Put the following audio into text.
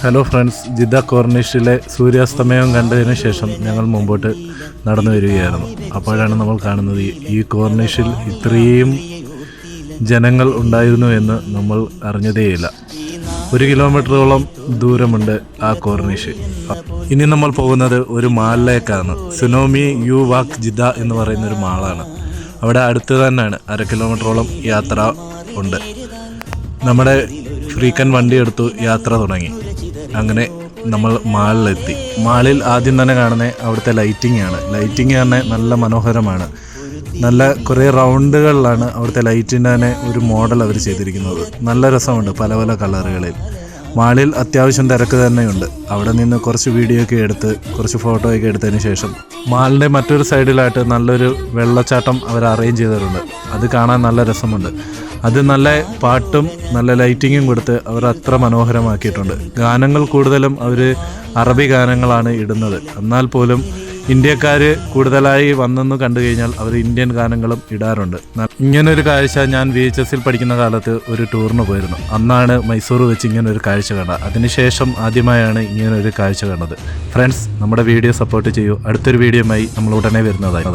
Hello friends, Jeddah കോർണിഷിലെ സൂര്യാസ്തമയം കണ്ടതിന് ശേഷം ഞങ്ങൾ മുമ്പോട്ട് നടന്നു വരികയായിരുന്നു. അപ്പോഴാണ് നമ്മൾ കാണുന്നത് ഈ കോർണിഷിൽ ഇത്രയും ജനങ്ങൾ ഉണ്ടായിരുന്നു എന്ന് നമ്മൾ അറിഞ്ഞതേയില്ല. 1 കിലോമീറ്ററോളം ദൂരമുണ്ട് ആ കോർണിഷ്. ഇനി നമ്മൾ പോകുന്നത് ഒരു മാളിലേക്കാണ്. സുനോമി യു വാക്ക് ജിദ്ദ എന്ന് പറയുന്ന ഒരു മാളാണ്. അവിടെ അടുത്ത് തന്നെയാണ്, 1/2 കിലോമീറ്ററോളം യാത്ര ഉണ്ട്. നമ്മുടെ ഫ്രീക്കൻ വണ്ടി എടുത്തു യാത്ര തുടങ്ങി. അങ്ങനെ നമ്മൾ മാളിലെത്തി. മാളിൽ ആദ്യം തന്നെ കാണുന്നത് അവിടുത്തെ ലൈറ്റിംഗ് ആണ്. ലൈറ്റിംഗ് തന്നെ നല്ല മനോഹരമാണ്. നല്ല കുറേ റൗണ്ടുകളിലാണ് അവിടുത്തെ ലൈറ്റിൻ്റെ തന്നെ ഒരു മോഡൽ അവർ ചെയ്തിരിക്കുന്നത്. നല്ല രസമുണ്ട്, പല പല കളറുകളിൽ. മാളിൽ അത്യാവശ്യം തിരക്ക് തന്നെയുണ്ട്. അവിടെ നിന്ന് കുറച്ച് വീഡിയോ ഒക്കെ എടുത്ത് കുറച്ച് ഫോട്ടോ ഒക്കെ എടുത്തതിന് ശേഷം മാളിൻ്റെ മറ്റൊരു സൈഡിലായിട്ട് നല്ലൊരു വെള്ളച്ചാട്ടം അവർ അറേഞ്ച് ചെയ്തിട്ടുണ്ട്. അത് കാണാൻ നല്ല രസമുണ്ട്. അത് നല്ല പാട്ടും നല്ല ലൈറ്റിങ്ങും കൊടുത്ത് അവർ അത്ര മനോഹരമാക്കിയിട്ടുണ്ട്. ഗാനങ്ങൾ കൂടുതലും അവർ അറബി ഗാനങ്ങളാണ് ഇടുന്നത്. എന്നാൽ പോലും ഇന്ത്യക്കാർ കൂടുതലായി വന്നെന്ന് കണ്ടു കഴിഞ്ഞാൽ അവർ ഇന്ത്യൻ ഗാനങ്ങളും ഇടാറുണ്ട്. ഇങ്ങനൊരു കാഴ്ച ഞാൻ VHSൽ പഠിക്കുന്ന കാലത്ത് ഒരു ടൂറിന് പോയിരുന്നു. അന്നാണ് മൈസൂർ വെച്ച് ഇങ്ങനൊരു കാഴ്ച കണ്ടത്. അതിനുശേഷം ആദ്യമായാണ് ഇങ്ങനൊരു കാഴ്ച കണ്ടത്. ഫ്രണ്ട്സ്, നമ്മുടെ വീഡിയോ സപ്പോർട്ട് ചെയ്യൂ. അടുത്തൊരു വീഡിയോയുമായി നമ്മൾ ഉടനെ വരുന്നതായി.